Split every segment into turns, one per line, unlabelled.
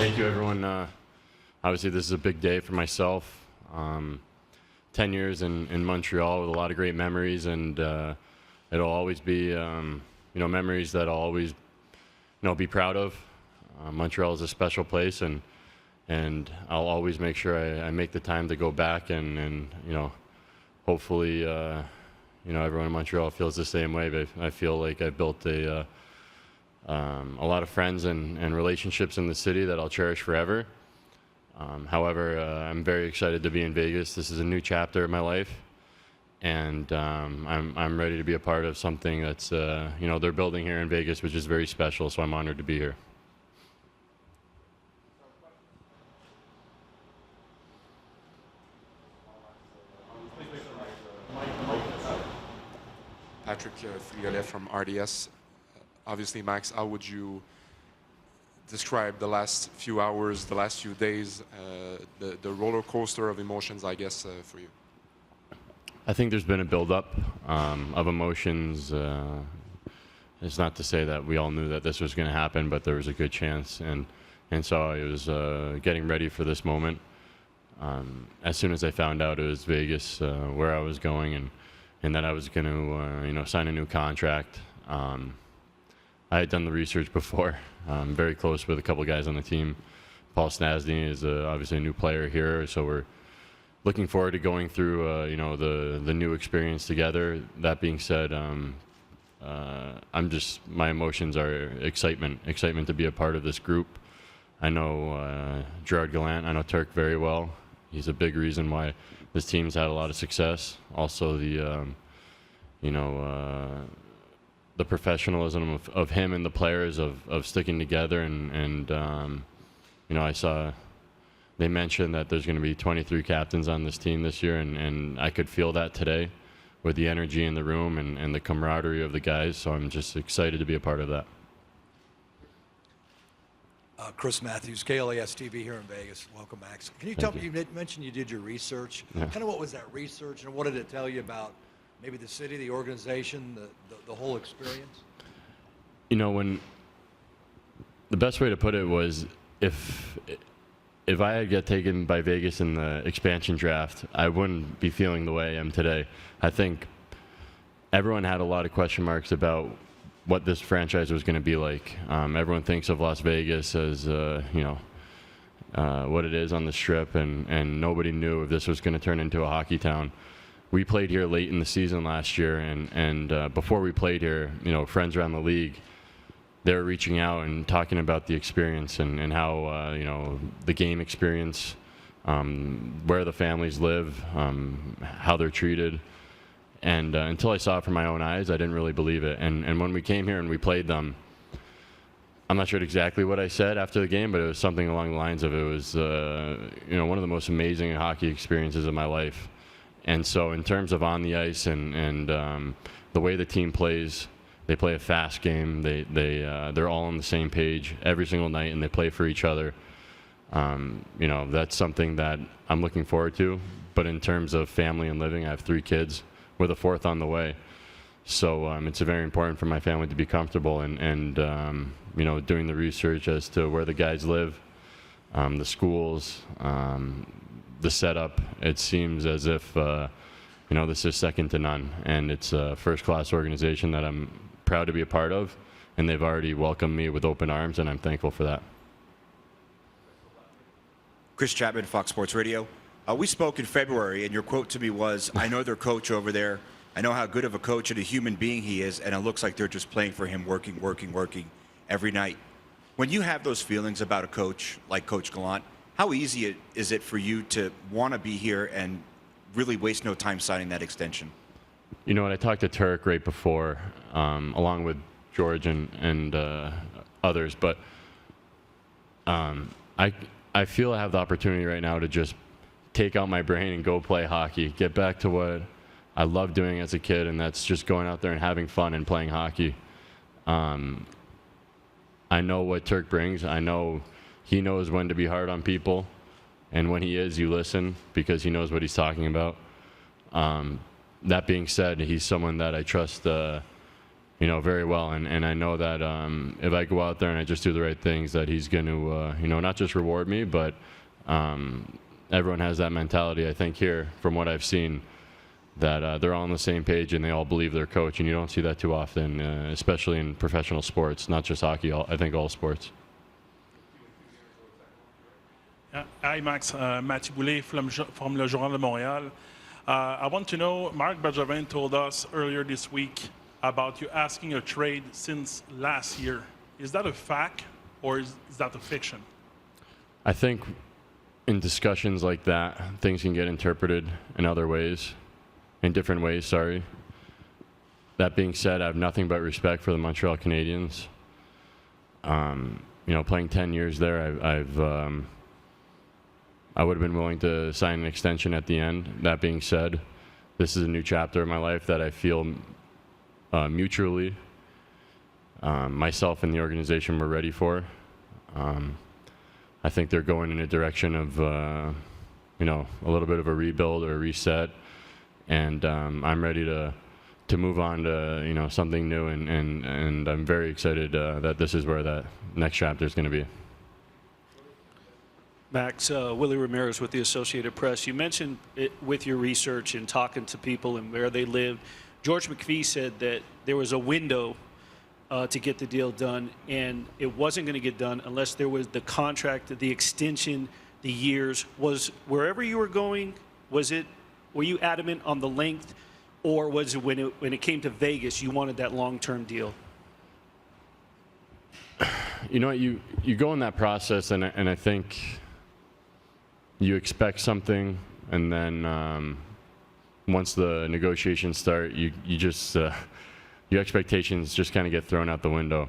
Thank you, everyone. Obviously, this is a big day for myself. 10 years in Montreal with a lot of great memories, and it'll always be, memories that I'll always, be proud of. Montreal is a special place, and I'll always make sure I make the time to go back and hopefully, everyone in Montreal feels the same way. But I feel like I've built a lot of friends and relationships in the city that I'll cherish forever. However, I'm very excited to be in Vegas. This is a new chapter of my life, and I'm ready to be a part of something that's they're building here in Vegas, which is very special. So I'm honored to be here.
Pacioretty from RDS. Obviously, Max, how would you describe the last few hours, the last few days, the roller coaster of emotions, I guess, for you?
I think there's been a buildup of emotions. It's not to say that we all knew that this was going to happen, but there was a good chance, and so I was getting ready for this moment. As soon as I found out it was Vegas, where I was going, and that I was going to, sign a new contract. I had done the research before. I'm very close with a couple of guys on the team. Paul Snasny is obviously a new player here, so we're looking forward to going through, the new experience together. That being said, my emotions are excitement to be a part of this group. I know Gerard Gallant, I know Turk very well. He's a big reason why this team's had a lot of success. Also, the professionalism of him and the players of sticking together, and I saw they mentioned that there's going to be 23 captains on this team this year, and I could feel that today with the energy in the room and the camaraderie of the guys. So I'm just excited to be a part of that.
Chris Matthews, KLAS TV here in Vegas. Welcome, Max. Can you tell me, you mentioned you did your research.
Yeah.
Kind of what was that research, and what did it tell you about maybe the city, the organization, the whole experience?
When the best way to put it was if I had get taken by Vegas in the expansion draft, I wouldn't be feeling the way I am today. I think everyone had a lot of question marks about what this franchise was going to be like. Everyone thinks of Las Vegas as, what it is on the Strip, and nobody knew if this was going to turn into a hockey town. We played here late in the season last year, and before we played here, friends around the league, they were reaching out and talking about the experience and how, the game experience, where the families live, how they're treated. And until I saw it from my own eyes, I didn't really believe it. And when we came here and we played them, I'm not sure exactly what I said after the game, but it was something along the lines of it was, one of the most amazing hockey experiences of my life. And so in terms of on the ice and the way the team plays, they play a fast game. They're all on the same page every single night, and they play for each other. That's something that I'm looking forward to. But in terms of family and living, I have 3 kids with a 4th on the way. So it's very important for my family to be comfortable and doing the research as to where the guys live, the schools, the setup. It seems as if this is second to none, and it's a first-class organization that I'm proud to be a part of, and they've already welcomed me with open arms, and I'm thankful for that.
Chris Chapman, Fox Sports Radio. We spoke in February, and your quote to me was, "I know their coach over there. I know how good of a coach and a human being he is, and it looks like they're just playing for him, working every night." When you have those feelings about a coach like Coach Gallant, how easy is it for you to want to be here and really waste no time signing that extension?
When I talked to Turk right before, along with George and others, but I feel I have the opportunity right now to just take out my brain and go play hockey, get back to what I loved doing as a kid, and that's just going out there and having fun and playing hockey. I know what Turk brings. I know he knows when to be hard on people, and when he is, you listen because he knows what he's talking about. That being said, he's someone that I trust, very well. And I know that if I go out there and I just do the right things, that he's going to, not just reward me, but everyone has that mentality, I think, here, from what I've seen, that they're all on the same page and they all believe their coach. And you don't see that too often, especially in professional sports, not just hockey, I think all sports.
Hi, Max. Mathieu Boulay from Le Journal de Montréal. I want to know, Marc Bergevin told us earlier this week about you asking a trade since last year. Is that a fact or is that a fiction?
I think in discussions like that, things can get interpreted in other ways, in different ways, sorry. That being said, I have nothing but respect for the Montreal Canadiens. Playing 10 years there, I would have been willing to sign an extension at the end. That being said, this is a new chapter in my life that I feel mutually myself and the organization were ready for. I think they're going in a direction of, a little bit of a rebuild or a reset, and I'm ready to move on to something new, and I'm very excited that this is where that next chapter is going to be.
Max, Willie Ramirez with the Associated Press. You mentioned it with your research and talking to people and where they lived. George McPhee said that there was a window to get the deal done, and it wasn't going to get done unless there was the contract, the extension, the years. Was wherever you were going, were you adamant on the length, or was it when it came to Vegas, you wanted that long-term deal?
You know what, you go in that process, and I think you expect something, and then once the negotiations start, you just your expectations just kind of get thrown out the window.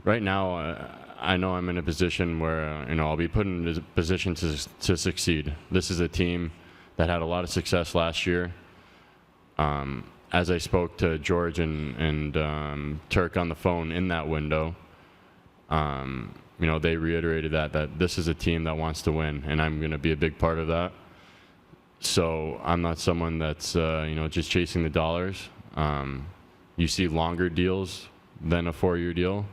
Right now, I know I'm in a position where I'll be put in a position to succeed. This is a team that had a lot of success last year. As I spoke to George and Turk on the phone in that window, they reiterated that this is a team that wants to win, and I'm going to be a big part of that. So I'm not someone that's just chasing the dollars. You see longer deals than a 4-year deal.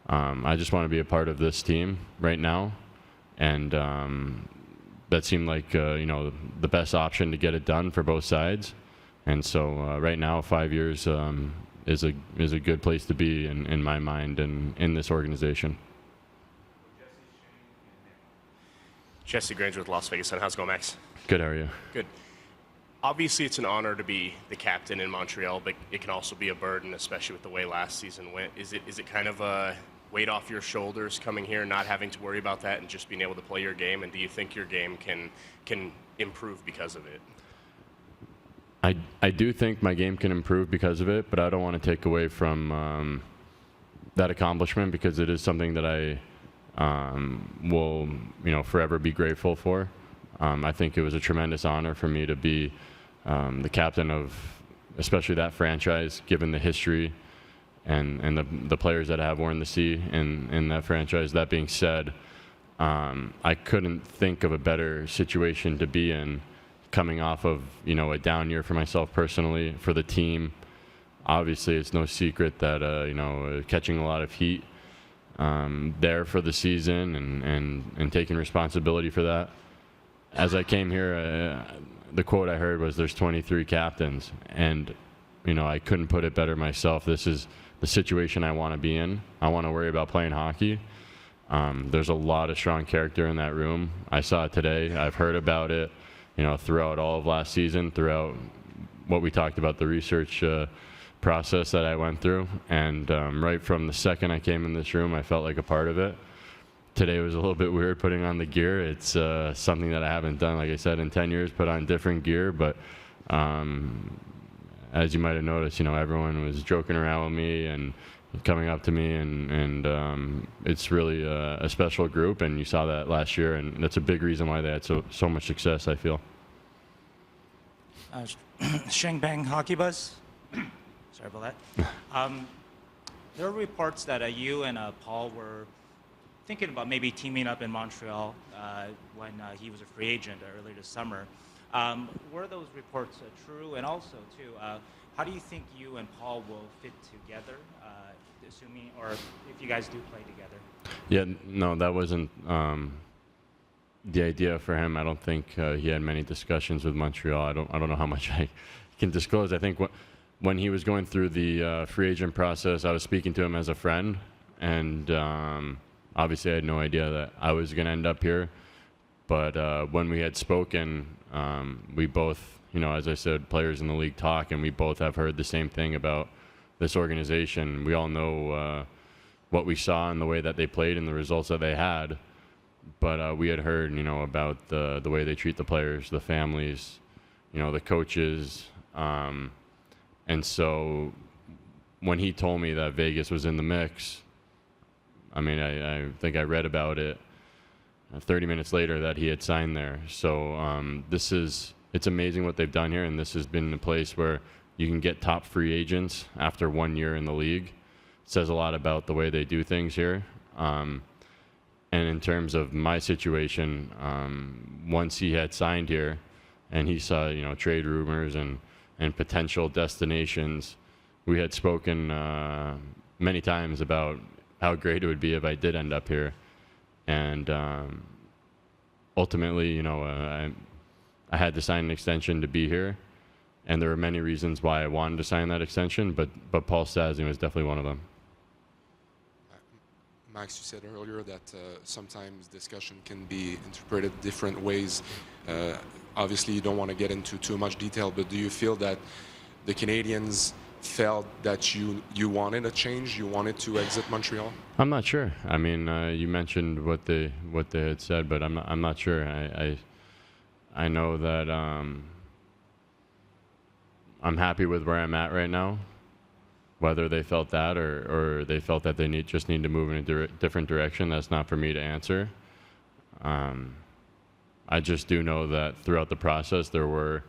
I just want to be a part of this team right now, and that seemed like the best option to get it done for both sides. And so right now, 5 years is a good place to be in my mind and in this organization.
Jesse Granger with Las Vegas Sun. How's it going, Max?
Good, how are you?
Good. Obviously, it's an honor to be the captain in Montreal, but it can also be a burden, especially with the way last season went. Is it kind of a weight off your shoulders coming here, not having to worry about that, and just being able to play your game? And do you think your game can improve because of it?
I do think my game can improve because of it, but I don't want to take away from that accomplishment, because it is something that I will forever be grateful for. I think it was a tremendous honor for me to be the captain of especially that franchise, given the history and the players that have worn the C in that franchise. That being said, I couldn't think of a better situation to be in, coming off of a down year for myself personally, for the team. Obviously, it's no secret that catching a lot of heat there for the season and taking responsibility for that. As I came here, the quote I heard was, "There's 23 captains," and I couldn't put it better myself. This is the situation I want to be in. I want to worry about playing hockey. There's a lot of strong character in that room. I saw it today. I've heard about it, throughout all of last season, throughout what we talked about, the research process that I went through, and right from the second I came in this room, I felt like a part of it. Today was a little bit weird putting on the gear. It's something that I haven't done, like I said, in 10 years, put on different gear. But as you might have noticed, everyone was joking around with me and coming up to me, and it's really a special group, and you saw that last year, and that's a big reason why they had so much success, I feel.
Sheng Bang Hockey Buzz. Sorry about that. There are reports that you and Paul were thinking about maybe teaming up in Montreal when he was a free agent earlier this summer. Were those reports true? And also, too, how do you think you and Paul will fit together, assuming, or if you guys do play together?
Yeah, no, that wasn't the idea for him. I don't think he had many discussions with Montreal. I don't know how much I can disclose. I think when he was going through the free agent process, I was speaking to him as a friend, and obviously I had no idea that I was going to end up here. But when we had spoken, we both, as I said, players in the league talk, and we both have heard the same thing about this organization. We all know what we saw and the way that they played and the results that they had. But we had heard, about the way they treat the players, the families, the coaches. And so when he told me that Vegas was in the mix, I mean, I think I read about it 30 minutes later that he had signed there. So it's amazing what they've done here, and this has been a place where you can get top free agents after 1 year in the league. It says a lot about the way they do things here. And in terms of my situation, once he had signed here and he saw, trade rumors and potential destinations, we had spoken many times about how great it would be if I did end up here. And ultimately, I had to sign an extension to be here. And there were many reasons why I wanted to sign that extension, but Paul Stastny was definitely one of them.
Max, you said earlier that sometimes discussion can be interpreted different ways. Obviously, you don't want to get into too much detail, but do you feel that the Canadians felt that you wanted a change, you wanted to exit Montreal?
I'm not sure. I mean, you mentioned what they had said, but I'm not sure. I know that I'm happy with where I'm at right now. Whether they felt that or they felt that they just need to move in a different direction, that's not for me to answer. I just do know that throughout the process there were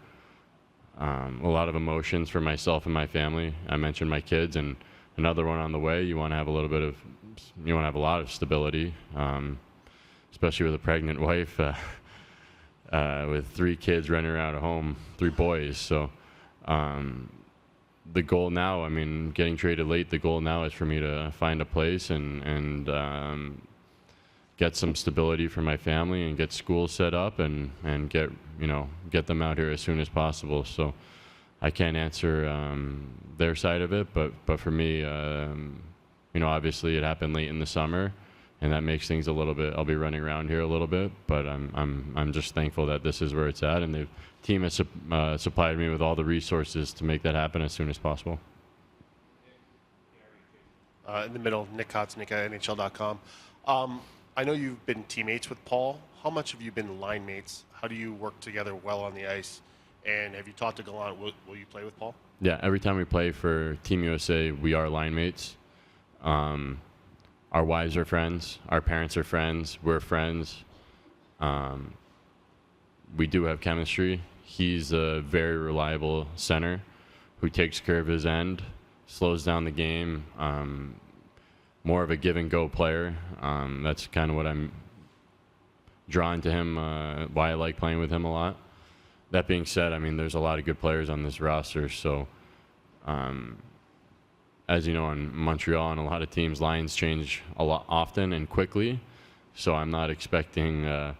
a lot of emotions for myself and my family. I mentioned my kids, and another one on the way. You want to have a lot of stability, especially with a pregnant wife, with 3 kids running around at home, 3 boys. So. The goal now, I mean, getting traded late, the goal now is for me to find a place and get some stability for my family and get schools set up and get them out here as soon as possible. So I can't answer their side of it, but for me, obviously it happened late in the summer, and that makes things a little bit. I'll be running around here a little bit, but I'm just thankful that this is where it's at, and the team has supplied me with all the resources to make that happen as soon as possible.
In the middle, Nick Kotznick at NHL.com. I know you've been teammates with Paul. How much have you been line mates? How do you work together well on the ice? And have you talked to Gallant? Will you play with Paul? Yeah,
every time we play for Team USA, we are line mates. Our wives are friends. Our parents are friends. We're friends. We do have chemistry. He's a very reliable center who takes care of his end, slows down the game, more of a give-and-go player. That's kind of what I'm drawn to him, why I like playing with him a lot. That being said, I mean, there's a lot of good players on this roster, so as you know, in Montreal and a lot of teams, lines change a lot often and quickly. So I'm not expecting,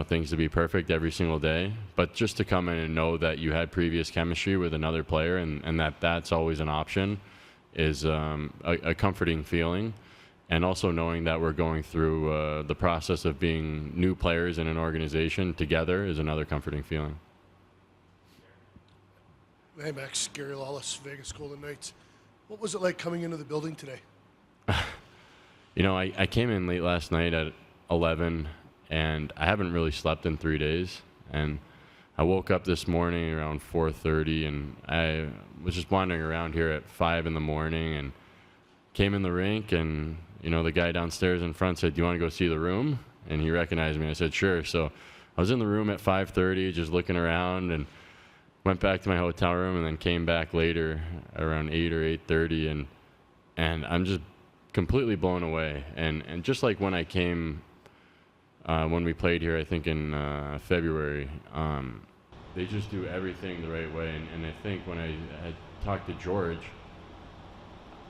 things to be perfect every single day. But just to come in and know that you had previous chemistry with another player and that's always an option is a comforting feeling. And also knowing that we're going through the process of being new players in an organization together is another comforting feeling.
Hey, Max. Gary Lawless, Vegas Golden Knights. What was it like coming into the building today?
I came in late last night at 11, and I haven't really slept in 3 days. And I woke up this morning around 4:30, and I was just wandering around here at 5 in the morning and came in the rink, and, the guy downstairs in front said, "Do you want to go see the room?" And he recognized me. I said, "Sure." So I was in the room at 5:30 just looking around and went back to my hotel room and then came back later around 8 or 8:30, and I'm just completely blown away. And just like when I came, when we played here, I think in February, they just do everything the right way. And I think when I had talked to George,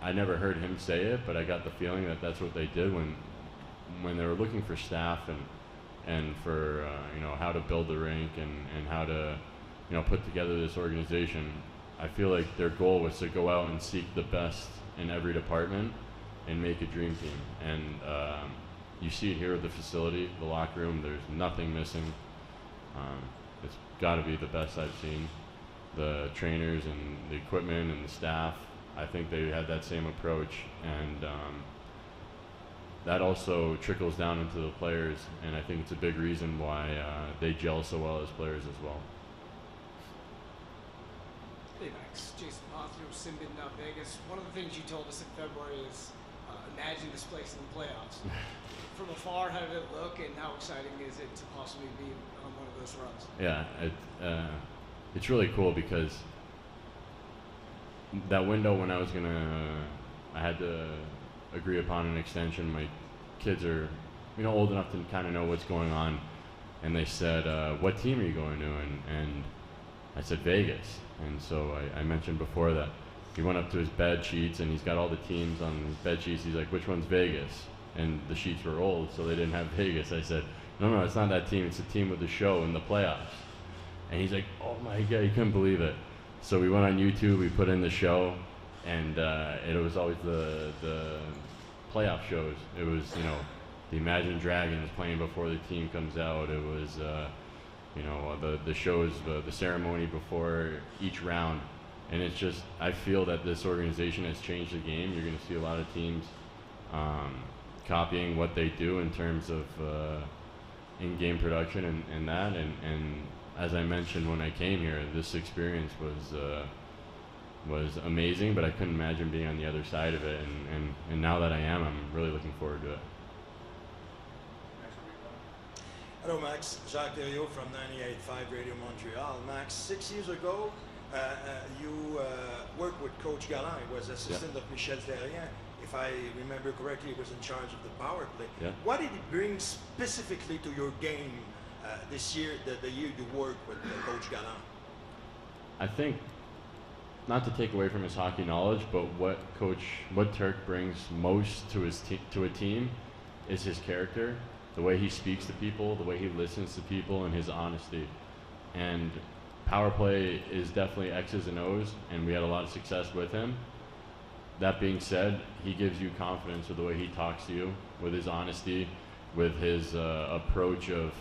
I never heard him say it, but I got the feeling that that's what they did when they were looking for staff and for how to build the rink and how to put together this organization. I feel like their goal was to go out and seek the best in every department and make a dream team. And you see it here with the facility, the locker room. There's nothing missing. It's got to be the best I've seen. The trainers and the equipment and the staff, I think they had that same approach, and that also trickles down into the players, and I think it's a big reason why they gel so well as players as well.
Hey Max, Jason Mothra, Simbin, Vegas. One of the things you told us in February is imagine this place in the playoffs. From afar, how did it look, and how exciting is it to possibly be on one of those runs?
Yeah, it's really cool because that window when I had to agree upon an extension. My kids are, old enough to kind of know what's going on, and they said, "What team are you going to?" And I said Vegas. And so I mentioned before that he went up to his bed sheets and he's got all the teams on his bed sheets. He's like, "Which one's Vegas?" And the sheets were old, so they didn't have Vegas. I said, No, it's not that team. It's the team with the show in the playoffs." And he's like, "Oh my God," he couldn't believe it. So we went on YouTube, we put in the show, and it was always the playoff shows. It was, the Imagine Dragons playing before the team comes out. It was, the shows, the ceremony before each round. And it's just, I feel that this organization has changed the game. You're going to see a lot of teams copying what they do in terms of in-game production and that. And as I mentioned when I came here, this experience was amazing, but I couldn't imagine being on the other side of it. And now that I am, I'm really looking forward to it.
Hello, Max. Jacques Derriot from 98.5 Radio Montreal. Max, 6 years ago, you worked with Coach Galland. He was assistant of Michel Therrien. If I remember correctly, he was in charge of the power play.
Yeah.
What did it bring specifically to your game this year, the year you worked with Coach Galland?
I think, not to take away from his hockey knowledge, but what Turk brings most to to a team is his character, the way he speaks to people, the way he listens to people, and his honesty. And power play is definitely X's and O's, and we had a lot of success with him. That being said, he gives you confidence with the way he talks to you, with his honesty, with his approach of,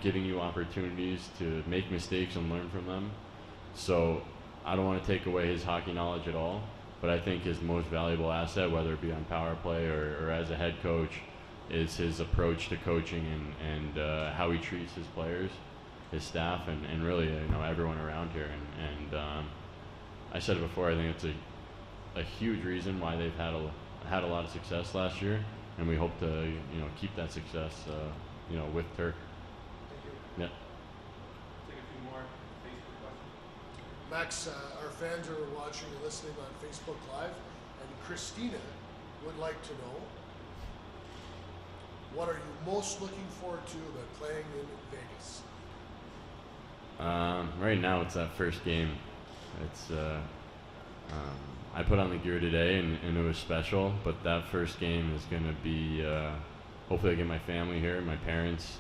giving you opportunities to make mistakes and learn from them. So I don't want to take away his hockey knowledge at all, but I think his most valuable asset, whether it be on power play or as a head coach, is his approach to coaching and how he treats his players, his staff, and really everyone around here. And I said it before, I think it's a huge reason why they've had a lot of success last year, and we hope to keep that success with Turk. Yeah.
Take a few more Facebook questions. Max, our fans are watching and listening on Facebook Live, and Christina would like to know, what are you most looking forward to about playing in Vegas?
Right now, it's that first game. It's I put on the gear today, and it was special. But that first game is going to be. Hopefully, I get my family here, my parents.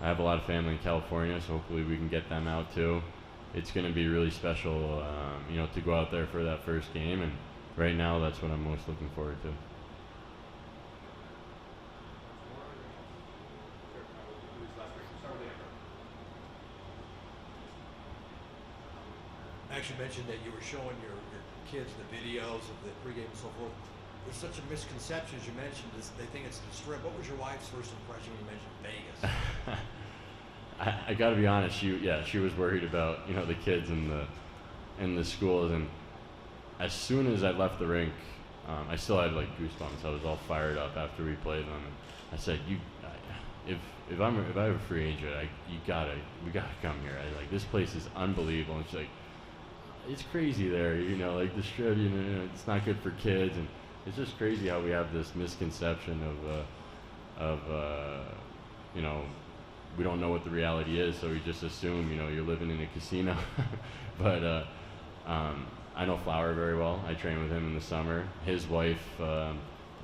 I have a lot of family in California, so hopefully we can get them out too. It's going to be really special, to go out there for that first game. And right now, that's what I'm most looking forward to.
Max, you mentioned that you were showing your kids the videos of the pregame and so forth. There's such a misconception, as you mentioned, they think it's the Strip. What was your wife's first impression when you mentioned Vegas?
I got to be honest. She was worried about the kids in the schools, and as soon as I left the rink, I still had like goosebumps. I was all fired up after we played them. I said, if I have a free agent, we gotta come here. This place is unbelievable. And she's like, it's crazy there, like the Strip, it's not good for kids, and it's just crazy how we have this misconception of we don't know what the reality is, so we just assume, you know, you're living in a casino. But I know Flower very well. I train with him in the summer. His wife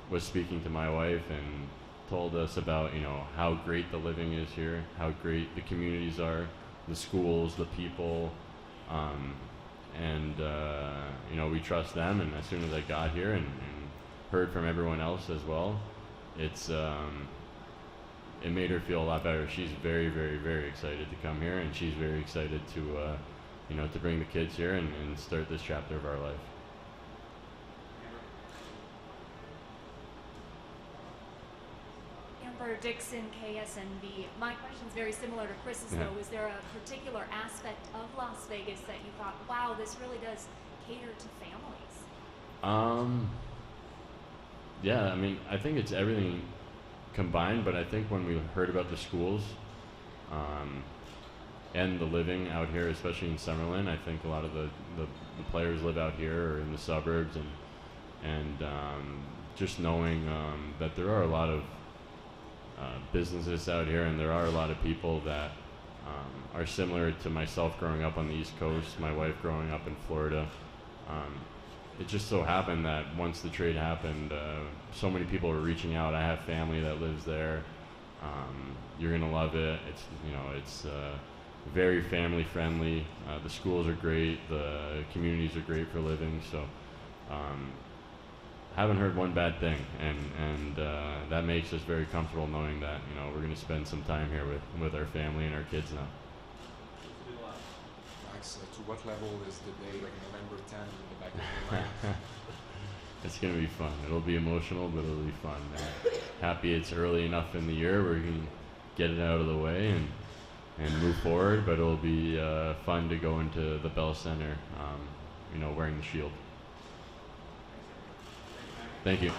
was speaking to my wife and told us about, you know, how great the living is here, how great the communities are, the schools, the people, and you know, we trust them. And as soon as I got here and heard from everyone else as well, it made her feel a lot better. She's very, very, very excited to come here, and she's very excited to, you know, to bring the kids here and start this chapter of our life.
Amber Dixon, KSNB. My question is very similar to Chris's, though. Is there a particular aspect of Las Vegas that you thought, wow, this really does cater to families?
Yeah, I mean, I think it's everything combined, but I think when we heard about the schools and the living out here, especially in Summerlin, I think a lot of the players live out here or in the suburbs, and just knowing that there are a lot of businesses out here, and there are a lot of people that are similar to myself growing up on the East Coast, my wife growing up in Florida. It just so happened that once the trade happened, so many people were reaching out. I have family that lives there. You're gonna love it. It's, you know, it's very family friendly. The schools are great. The communities are great for living. So haven't heard one bad thing, and that makes us very comfortable knowing that, you know, we're gonna spend some time here with our family and our kids now.
Max, to what level is the day, like November 10th, in the back of your mind?
It's gonna be fun. It'll be emotional, but it'll be fun. Happy it's early enough in the year where we can get it out of the way and move forward. But it'll be fun to go into the Bell Center, you know, wearing the shield. Thank you.